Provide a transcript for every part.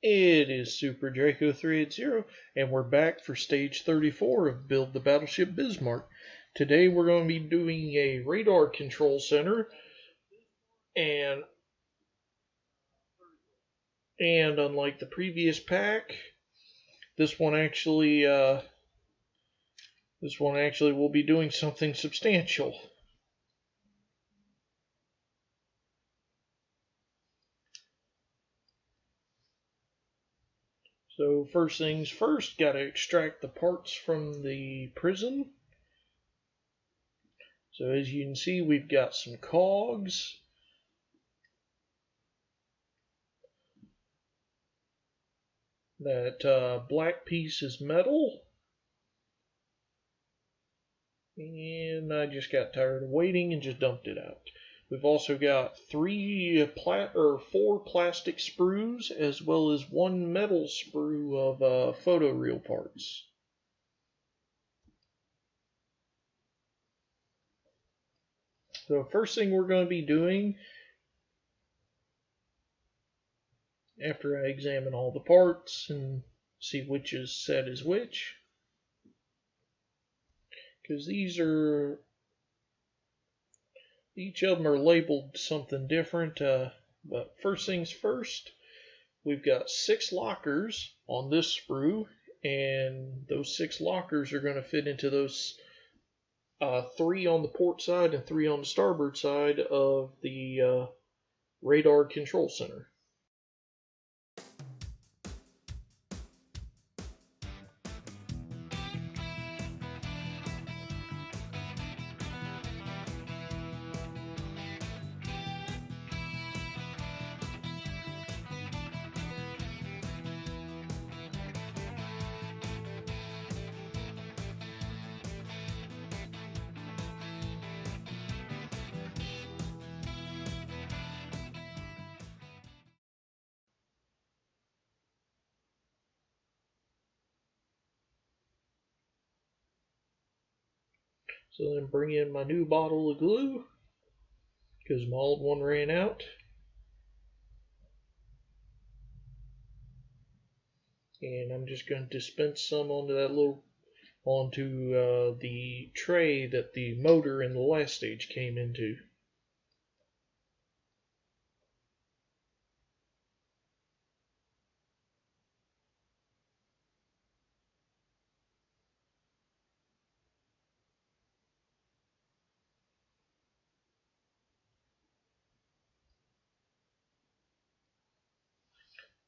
It is Super Draco 380, and we're back for stage 34 of Build the Battleship Bismarck. Today we're going to be doing a radar control center, and unlike the previous pack, this one actually will be doing something substantial. So first things first, got to extract the parts from the prison. So as you can see, we've got some cogs. That black piece is metal. And I just got tired of waiting and just dumped it out. We've also got 4 plastic sprues as well as 1 metal sprue of photoreal parts. So first thing we're going to be doing, after I examine all the parts and see which is set as which, because each of them are labeled something different, but first things first, we've got 6 lockers on this sprue, and those 6 lockers are going to fit into those 3 on the port side and 3 on the starboard side of the radar control center. So then bring in my new bottle of glue, because my old one ran out. And I'm just going to dispense some onto the tray that the motor in the last stage came into.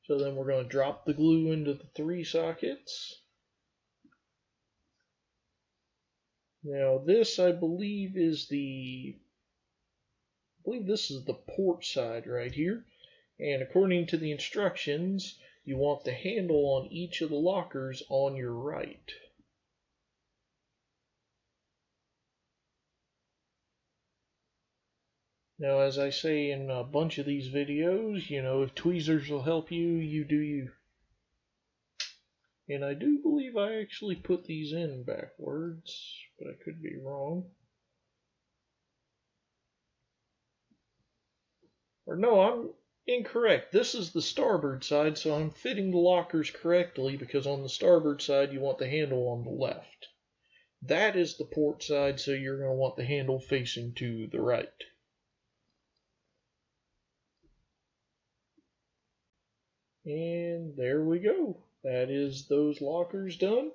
So then we're going to drop the glue into the 3 sockets. Now this, I believe, this is the port side right here. And according to the instructions, you want the handle on each of the lockers on your right. Now, as I say in a bunch of these videos, if tweezers will help you, you do you. And I do believe I actually put these in backwards, but I could be wrong. Or no, I'm incorrect. This is the starboard side, so I'm fitting the lockers correctly, because on the starboard side you want the handle on the left. That is the port side, so you're going to want the handle facing to the right. And there we go. That is those lockers done.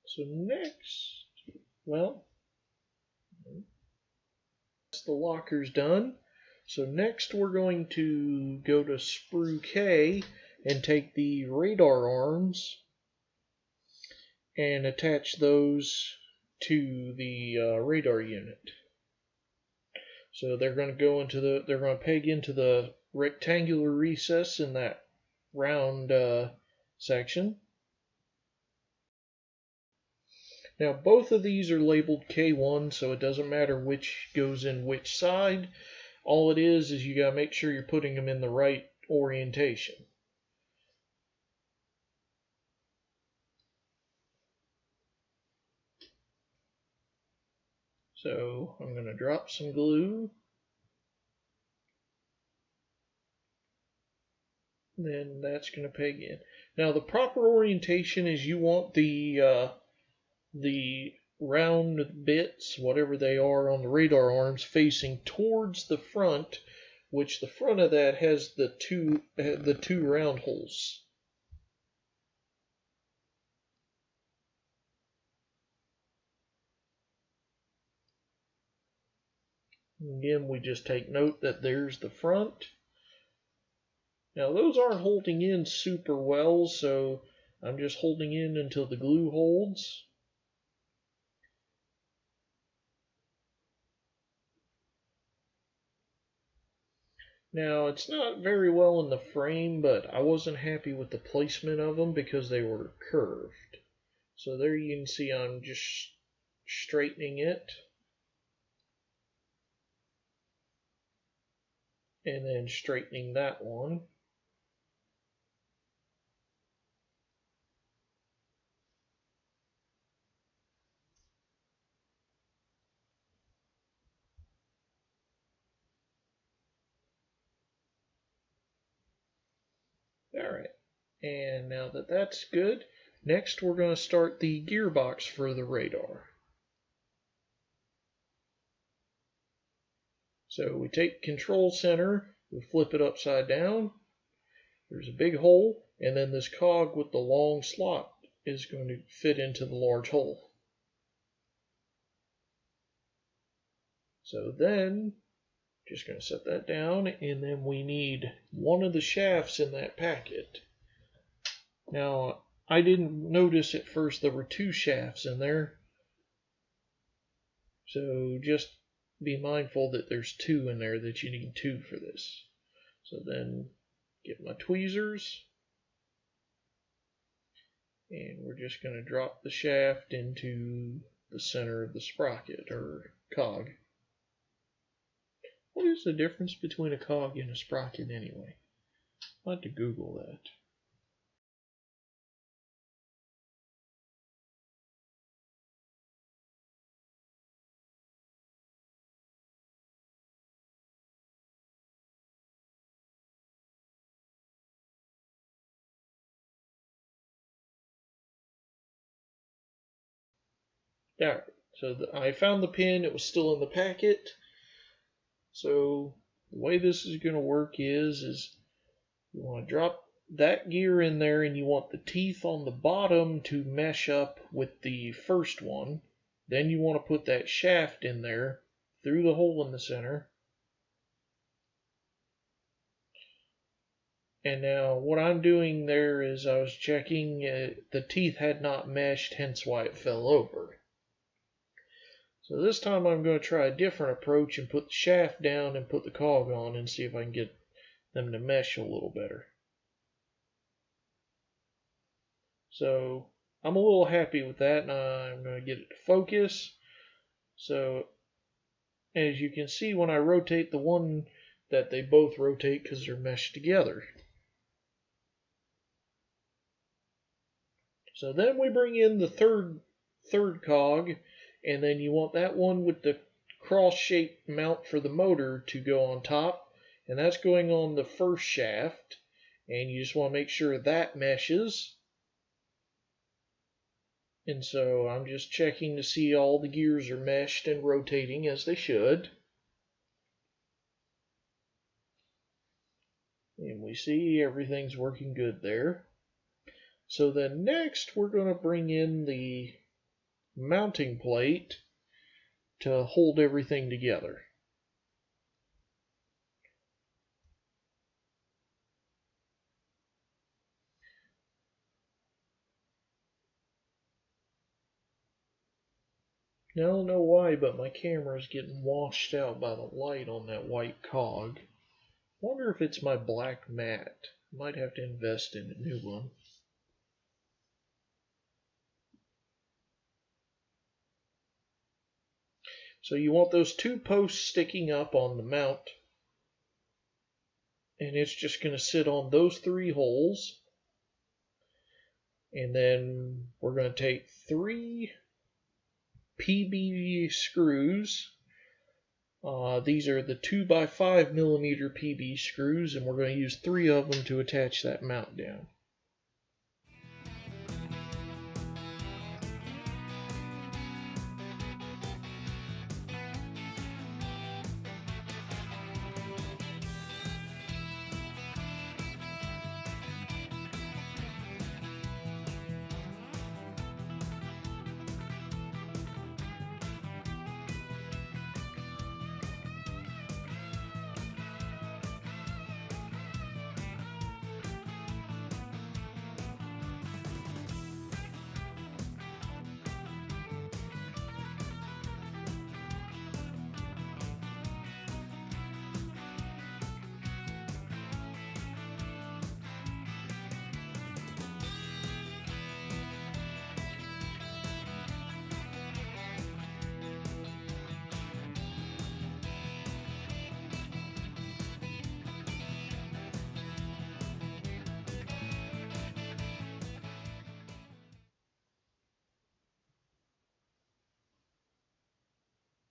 So next, well, that's the lockers done. So next we're going to go to sprue K and take the radar arms and attach those to the radar unit. So they're going to peg into the rectangular recess in that round section. Now both of these are labeled K1, so it doesn't matter which goes in which side. All it is you got to make sure you're putting them in the right orientation. So I'm going to drop some glue. Then that's going to peg in. Now the proper orientation is you want the round bits, whatever they are on the radar arms, facing towards the front, which the front of that has the two round holes. Again, we just take note that there's the front. Now those aren't holding in super well, so I'm just holding in until the glue holds. Now it's not very well in the frame, but I wasn't happy with the placement of them because they were curved. So there you can see I'm just straightening it. And then straightening that one. Alright, and now that that's good, next we're going to start the gearbox for the radar. So we take control center, we flip it upside down, there's a big hole, and then this cog with the long slot is going to fit into the large hole. So then, just going to set that down, and then we need one of the shafts in that packet. Now, I didn't notice at first there were two shafts in there, so just be mindful that there's two in there, that you need two for this. So then get my tweezers, and we're just going to drop the shaft into the center of the sprocket or cog. What is the difference between a cog and a sprocket anyway? I'll have to Google that. Alright, so I found the pin, it was still in the packet. So the way this is going to work is you want to drop that gear in there, and you want the teeth on the bottom to mesh up with the first one. Then you want to put that shaft in there through the hole in the center. And now what I'm doing there is I was checking the teeth had not meshed, hence why it fell over. So this time I'm going to try a different approach and put the shaft down and put the cog on and see if I can get them to mesh a little better. So I'm a little happy with that, and I'm going to get it to focus. So as you can see, when I rotate the one, that they both rotate because they're meshed together. So then we bring in the third cog, and then you want that one with the cross-shaped mount for the motor to go on top, and that's going on the first shaft, and you just want to make sure that meshes. And so I'm just checking to see all the gears are meshed and rotating as they should. And we see everything's working good there. So then next we're going to bring in the mounting plate to hold everything together. Now, I don't know why, but my camera is getting washed out by the light on that white cog. Wonder if it's my black mat. Might have to invest in a new one. So you want those two posts sticking up on the mount, and it's just going to sit on those three holes. And then we're going to take 3 PB screws These are the 2x5mm PB screws, and we're going to use 3 of them to attach that mount down.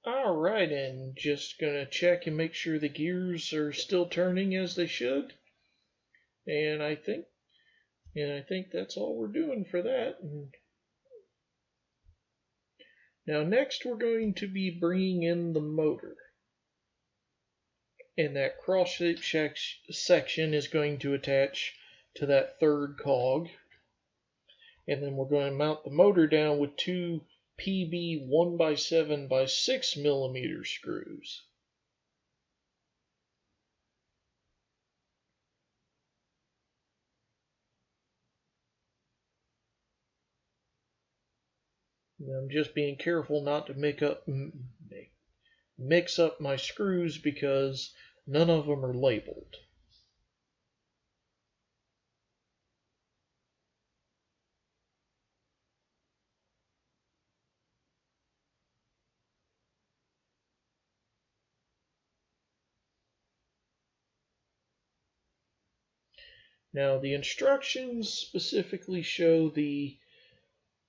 Alright, and just gonna check and make sure the gears are still turning as they should. And I think that's all we're doing for that. Now next we're going to be bringing in the motor. And that cross-shaped section is going to attach to that third cog. And then we're going to mount the motor down with 2 PB 1x7x6mm screws. And I'm just being careful not to mix up my screws because none of them are labeled. Now the instructions specifically show the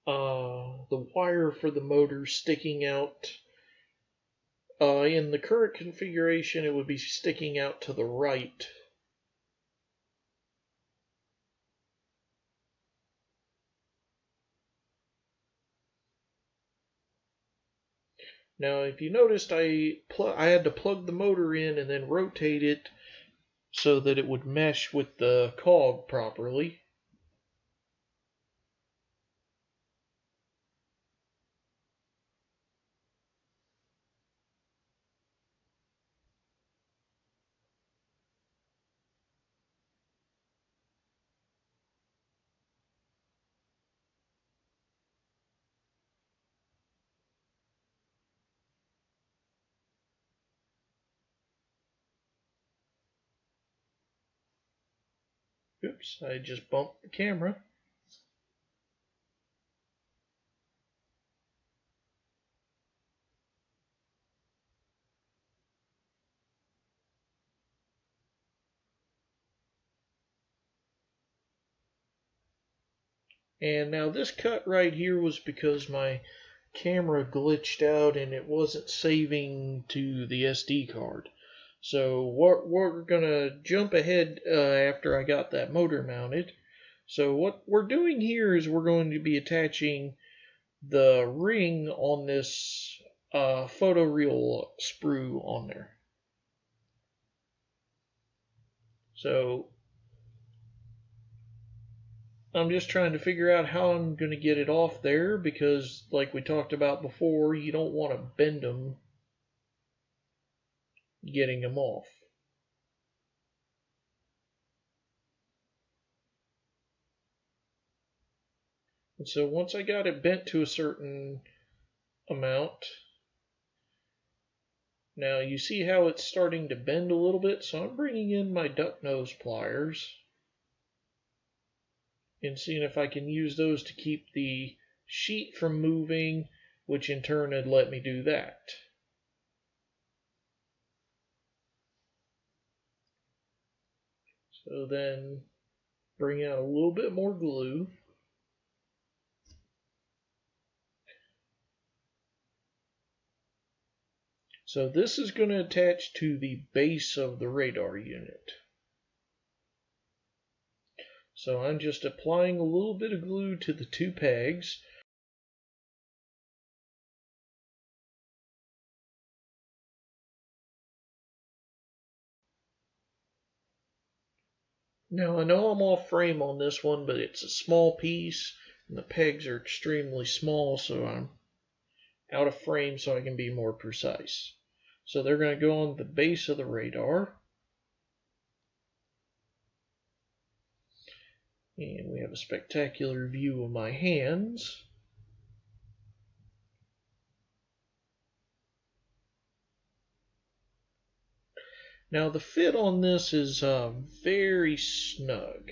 wire for the motor sticking out. In the current configuration, it would be sticking out to the right. Now, if you noticed, I had to plug the motor in and then rotate it so that it would mesh with the cog properly. Oops, I just bumped the camera. And now this cut right here was because my camera glitched out and it wasn't saving to the SD card. So we're gonna jump ahead after I got that motor mounted. So what we're doing here is we're going to be attaching the ring on this photoreal sprue on there. So I'm just trying to figure out how I'm going to get it off there because, like we talked about before, you don't want to bend them getting them off. And so once I got it bent to a certain amount, now you see how it's starting to bend a little bit, so I'm bringing in my duck nose pliers and seeing if I can use those to keep the sheet from moving, which in turn would let me do that. So then bring out a little bit more glue. So this is going to attach to the base of the radar unit. So I'm just applying a little bit of glue to the two pegs. Now I know I'm off frame on this one, but it's a small piece and the pegs are extremely small, so I'm out of frame so I can be more precise. So they're going to go on the base of the radar. And we have a spectacular view of my hands. Now the fit on this is very snug.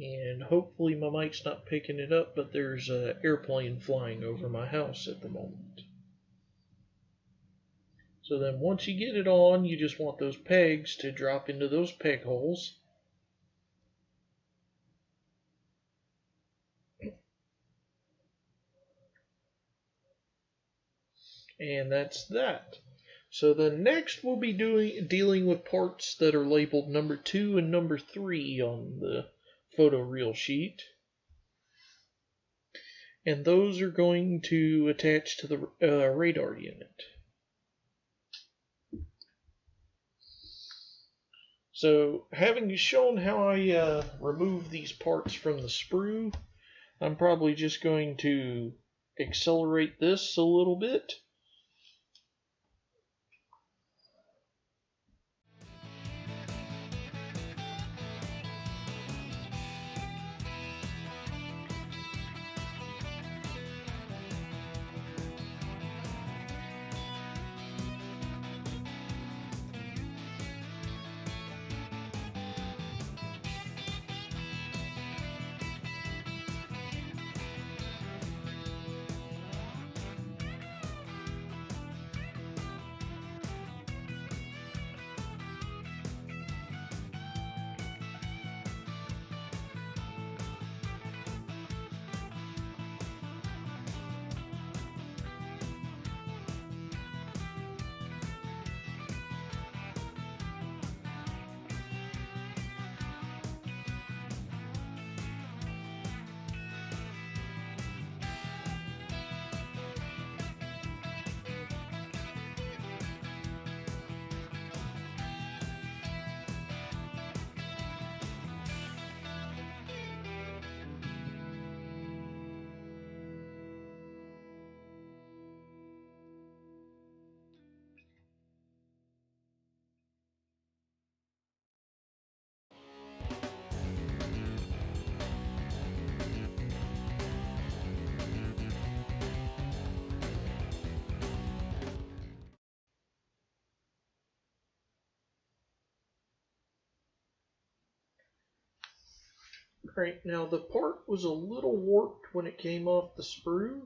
And hopefully my mic's not picking it up, but there's an airplane flying over my house at the moment. So then once you get it on, you just want those pegs to drop into those peg holes. And that's that. So then next we'll be dealing with parts that are labeled number 2 and number 3 on the photoreal sheet. And those are going to attach to the radar unit. So having shown how I remove these parts from the sprue, I'm probably just going to accelerate this a little bit. Alright, now the part was a little warped when it came off the sprue,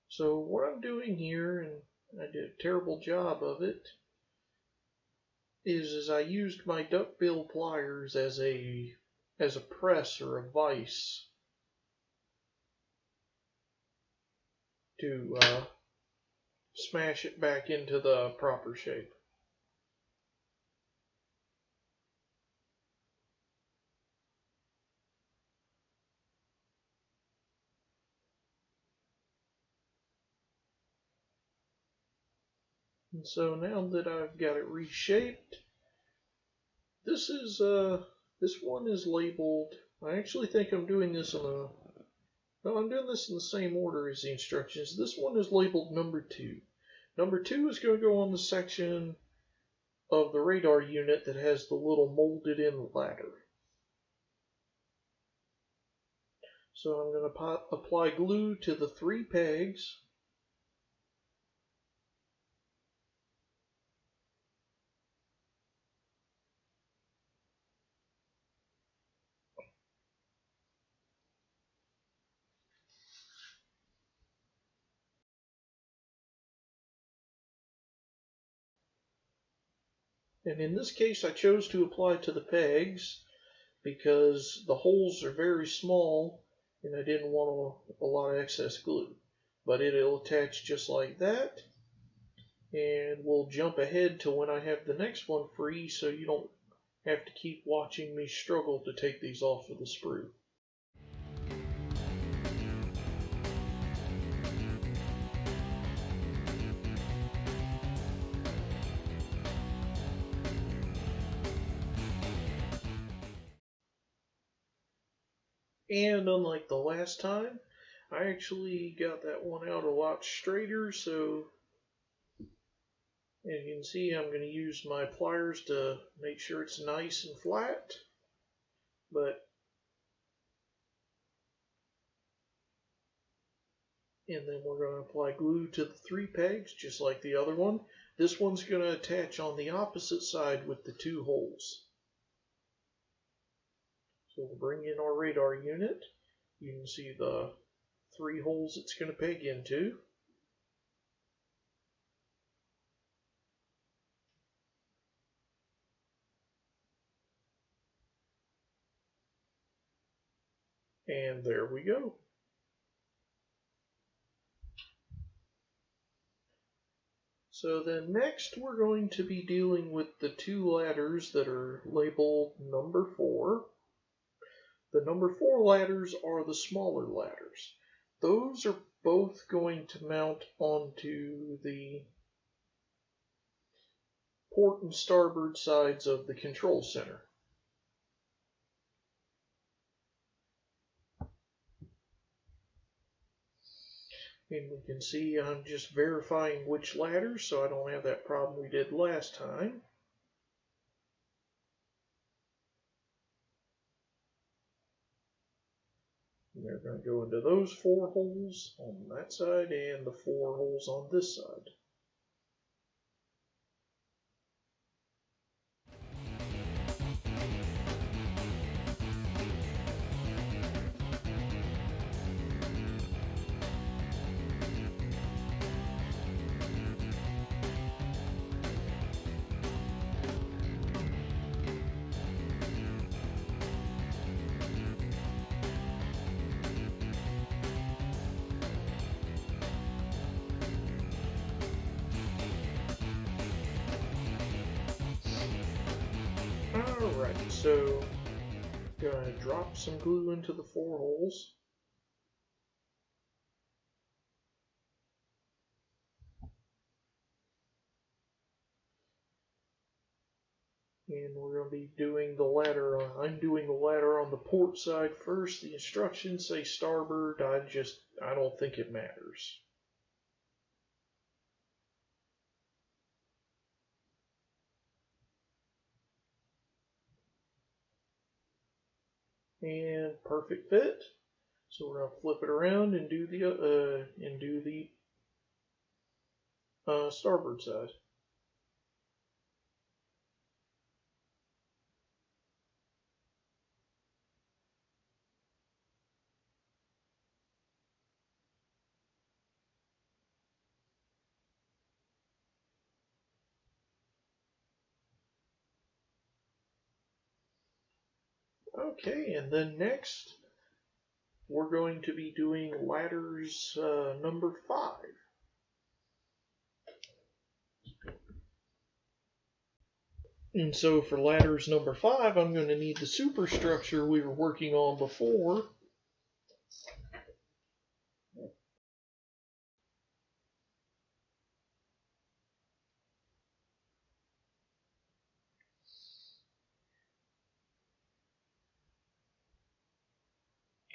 so what I'm doing here, and I did a terrible job of it, is I used my duckbill pliers as a press or a vise to smash it back into the proper shape. And so now that I've got it reshaped, this one is labeled. I actually think I'm doing this I'm doing this in the same order as the instructions. This one is labeled number 2. Number 2 is going to go on the section of the radar unit that has the little molded in ladder. So I'm going to apply glue to the 3 pegs. And in this case I chose to apply to the pegs because the holes are very small and I didn't want a lot of excess glue. but it'll attach just like that. And we'll jump ahead to when I have the next one free so you don't have to keep watching me struggle to take these off of the sprue. And unlike the last time, I actually got that one out a lot straighter, so as you can see, I'm going to use my pliers to make sure it's nice and flat. And then we're going to apply glue to the 3 pegs, just like the other one. This one's going to attach on the opposite side with the 2 holes. So we'll bring in our radar unit. You can see the 3 holes it's going to peg into. And there we go. So then next we're going to be dealing with the 2 ladders that are labeled number 4. The number 4 ladders are the smaller ladders. Those are both going to mount onto the port and starboard sides of the control center. And we can see I'm just verifying which ladders so I don't have that problem we did last time. And they're going to go into those 4 holes on that side and the 4 holes on this side. Alright, so gonna drop some glue into the 4 holes. And we're going to be doing the ladder. I'm doing the ladder on the port side first. The instructions say starboard. I don't think it matters. And perfect fit. So we're going to flip it around and do the starboard side. Okay, and then next we're going to be doing ladders number 5. And so for ladders number 5, I'm going to need the superstructure we were working on before.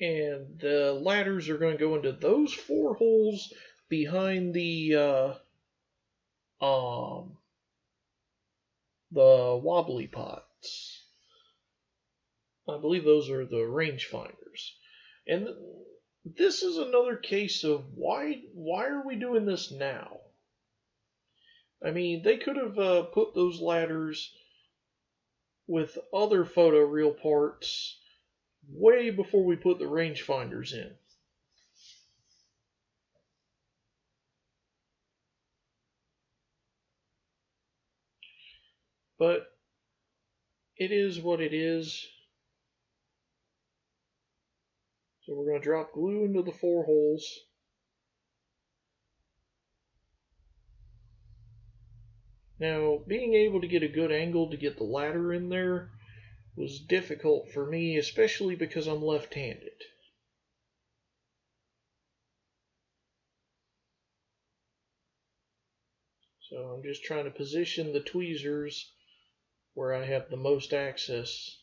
And the ladders are going to go into those 4 holes behind the wobbly pots. I believe those are the rangefinders. And this is another case of why are we doing this now? I mean, they could have put those ladders with other photoreal parts way before we put the rangefinders in. But it is what it is. So we're going to drop glue into the 4 holes. Now, being able to get a good angle to get the ladder in there was difficult for me, especially because I'm left-handed. So I'm just trying to position the tweezers where I have the most access.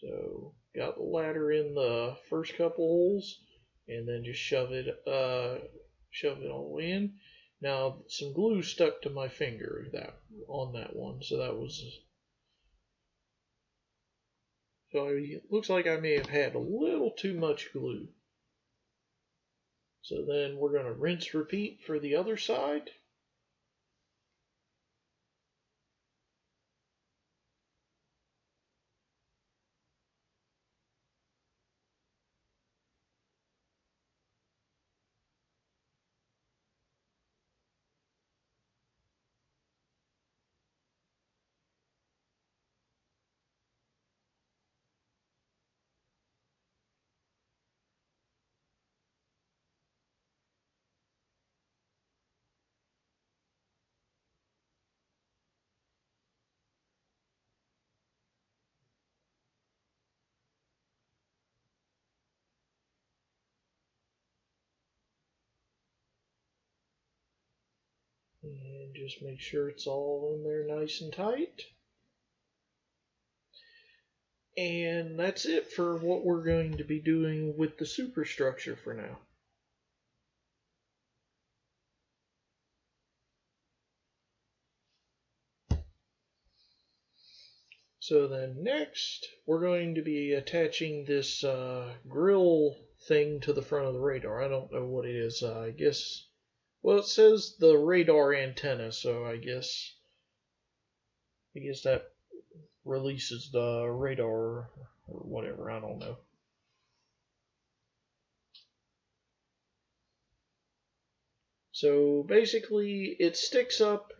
So got the ladder in the first couple holes, and then just shove it all in. Now some glue stuck to my finger on that one, so it looks like I may have had a little too much glue. So then we're going to rinse repeat for the other side. And just make sure it's all in there nice and tight. And that's it for what we're going to be doing with the superstructure for now. So then next, we're going to be attaching this grill thing to the front of the radar. I don't know what it is. I guess, well, it says the radar antenna, so I guess that releases the radar or whatever. I don't know. So basically, it sticks up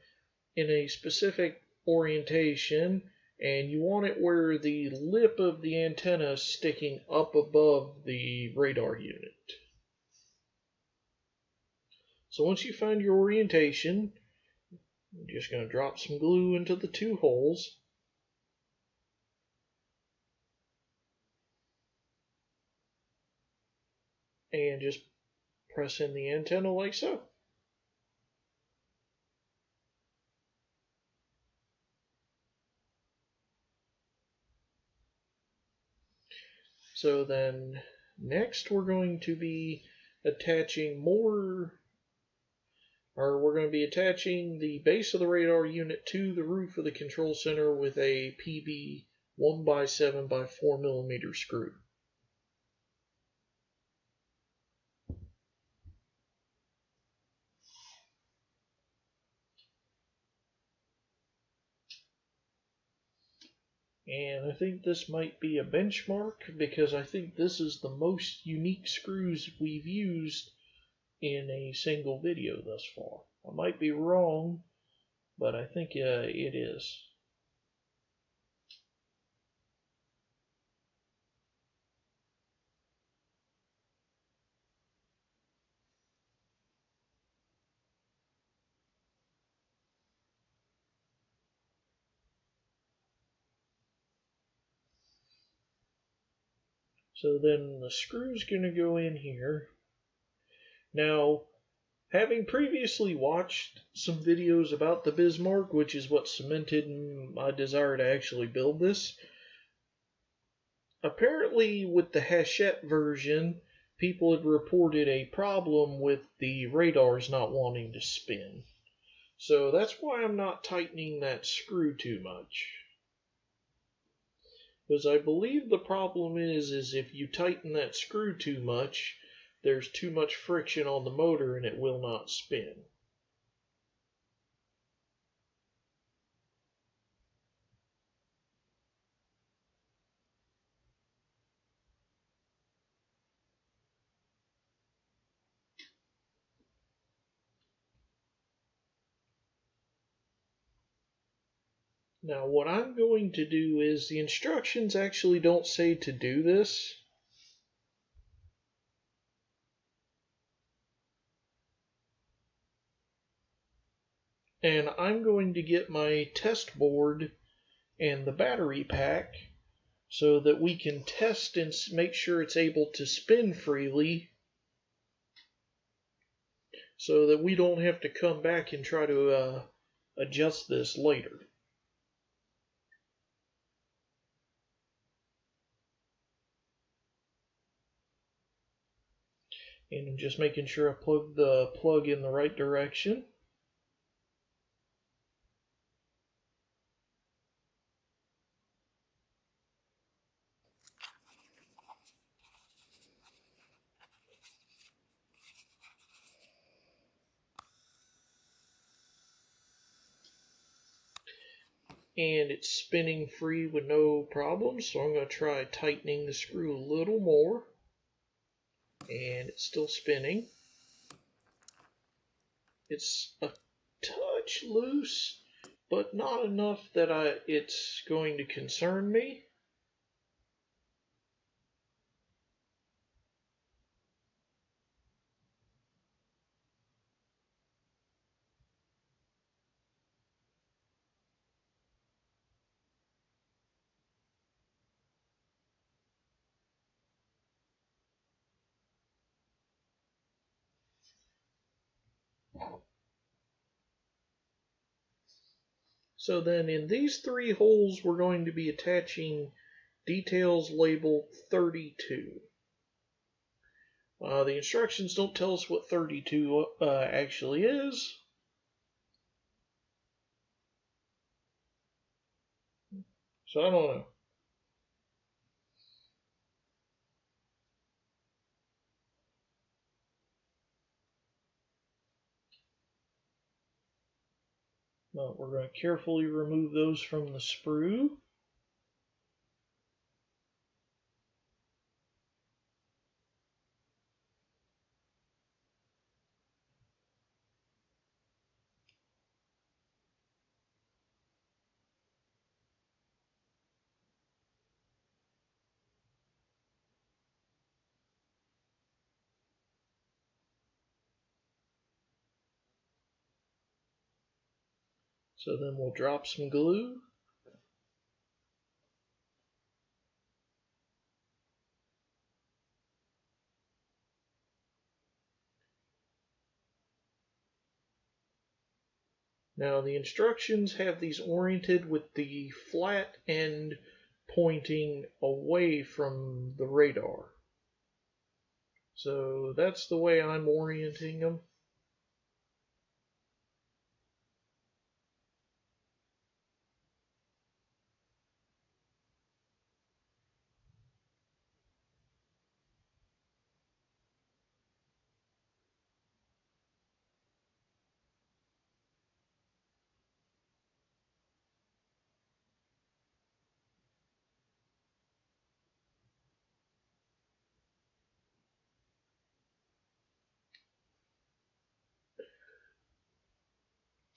in a specific orientation, and you want it where the lip of the antenna is sticking up above the radar unit. So once you find your orientation, I'm just going to drop some glue into the two holes. And just press in the antenna like so. So then next we're going to be attaching we're going to be attaching the base of the radar unit to the roof of the control center with a PB 1x7 by 4mm screw. And I think this might be a benchmark because I think this is the most unique screws we've used in a single video thus far. I might be wrong, but I think it is. So then the screw's going to go in here. Now, having previously watched some videos about the Bismarck, which is what cemented my desire to actually build this, apparently with the Hachette version, people had reported a problem with the radars not wanting to spin. So that's why I'm not tightening that screw too much. Because I believe the problem is if you tighten that screw too much, there's too much friction on the motor and it will not spin. Now what I'm going to do is, the instructions actually don't say to do this. And I'm going to get my test board and the battery pack so that we can test and make sure it's able to spin freely so that we don't have to come back and try to adjust this later. And I'm just making sure I plug the plug in the right direction. And it's spinning free with no problems, so I'm going to try tightening the screw a little more. And it's still spinning. It's a touch loose, but not enough that it's going to concern me. So then in these 3 holes we're going to be attaching details labeled 32. The instructions don't tell us what 32 actually is. So I don't know. But we're going to carefully remove those from the sprue. So then we'll drop some glue. Now the instructions have these oriented with the flat end pointing away from the radar. So that's the way I'm orienting them.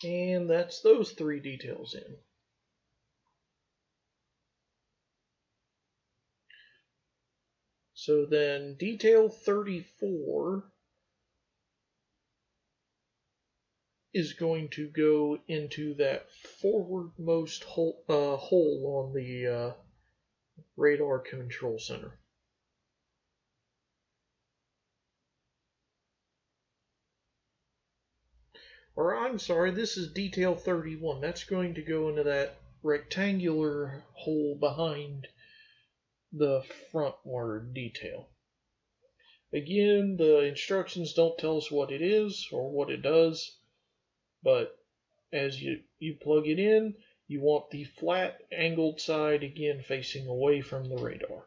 And that's those 3 details in. So then detail 34 is going to go into that forwardmost hole on the radar control center. Or I'm sorry, this is detail 31. That's going to go into that rectangular hole behind the frontward detail. Again, the instructions don't tell us what it is or what it does, but as you plug it in, you want the flat angled side again facing away from the radar.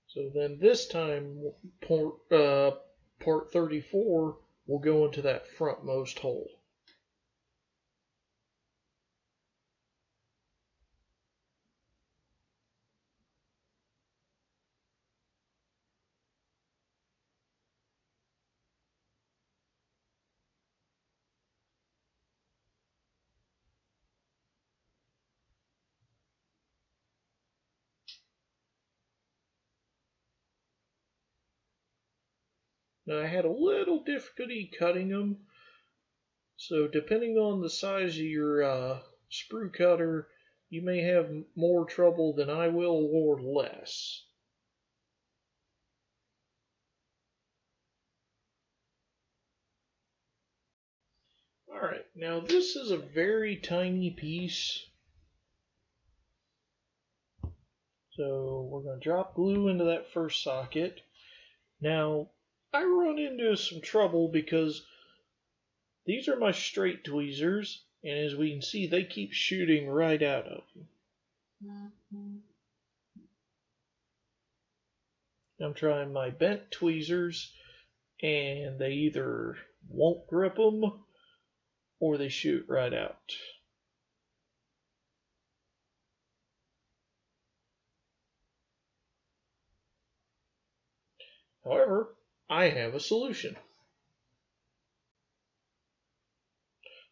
So then this time, part 34 will go into that frontmost hole. Now I had a little difficulty cutting them, so depending on the size of your sprue cutter, you may have more trouble than I will or less. Alright, now this is a very tiny piece. So we're going to drop glue into that first socket. Now, I run into some trouble because these are my straight tweezers, and as we can see, they keep shooting right out of them. I'm trying my bent tweezers, and they either won't grip them or they shoot right out. However, I have a solution.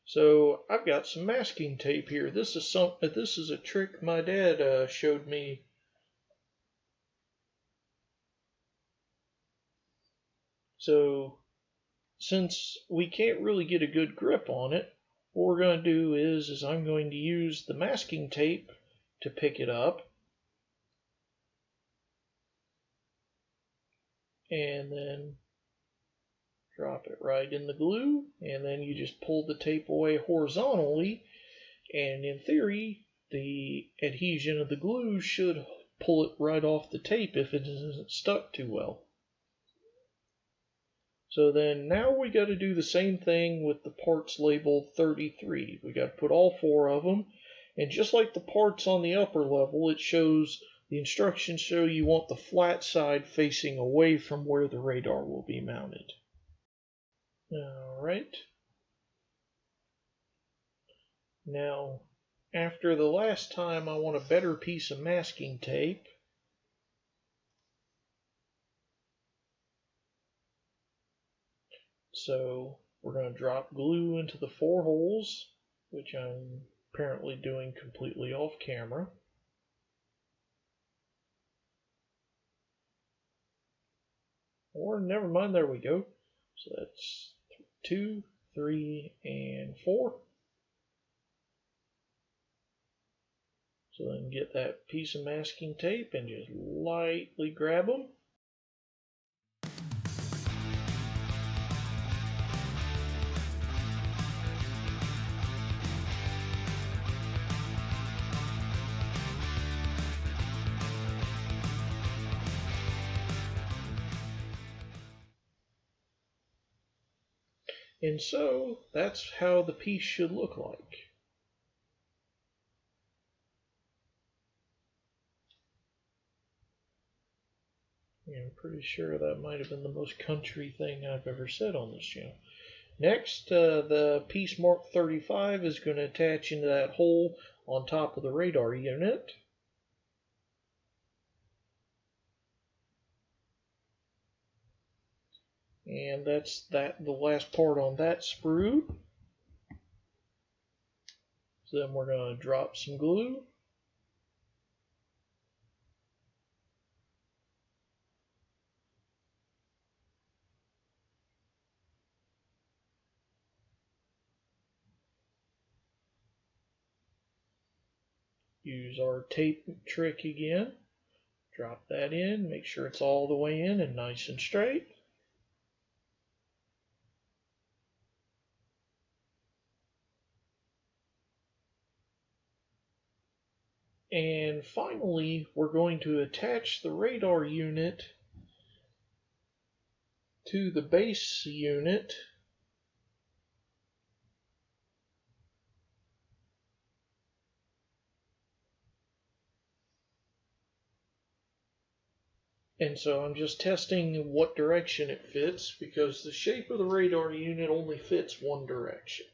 So I've got some masking tape here. This is a trick my dad showed me. So since we can't really get a good grip on it, what we're going to do is I'm going to use the masking tape to pick it up, and then drop it right in the glue, and then you just pull the tape away horizontally, and in theory the adhesion of the glue should pull it right off the tape if it isn't stuck too well. So then now we got to do the same thing with the parts labeled 33. We got to put all 4 of them, and just like the parts on the upper level, it shows the instructions show you want the flat side facing away from where the radar will be mounted. Alright. Now, after the last time, I want a better piece of masking tape. So we're going to drop glue into the 4 holes, which I'm apparently doing completely off camera. Or never mind, there we go. So that's 2, 3, and 4. So then get that piece of masking tape and just lightly grab them. And so that's how the piece should look like. I'm pretty sure that might have been the most country thing I've ever said on this channel. Next, the piece marked 35 is going to attach into that hole on top of the radar unit. And that's the last part on that sprue. So then we're going to drop some glue. Use our tape trick again. Drop that in, make sure it's all the way in and nice and straight. And finally, we're going to attach the radar unit to the base unit. And so I'm just testing what direction it fits because the shape of the radar unit only fits one direction.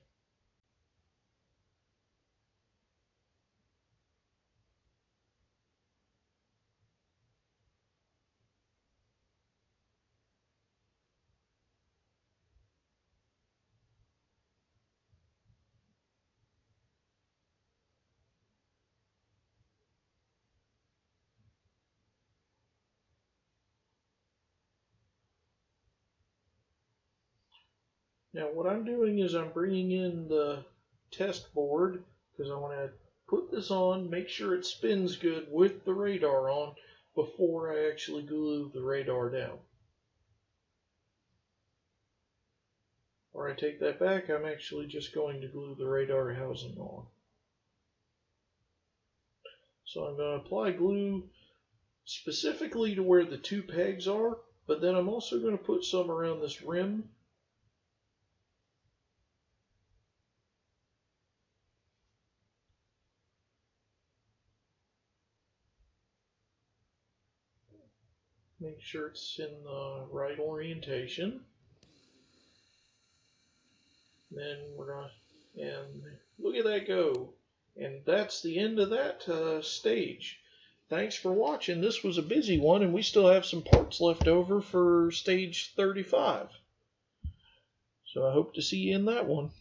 Now what I'm doing is I'm bringing in the test board because I want to put this on, make sure it spins good with the radar on before I actually glue the radar down. Or I take that back, I'm actually just going to glue the radar housing on. So I'm going to apply glue specifically to where the two pegs are, but then I'm also going to put some around this rim. Make sure it's in the right orientation. Then we're going to, and look at that go. And that's the end of that stage. Thanks for watching. This was a busy one, and we still have some parts left over for stage 35. So I hope to see you in that one.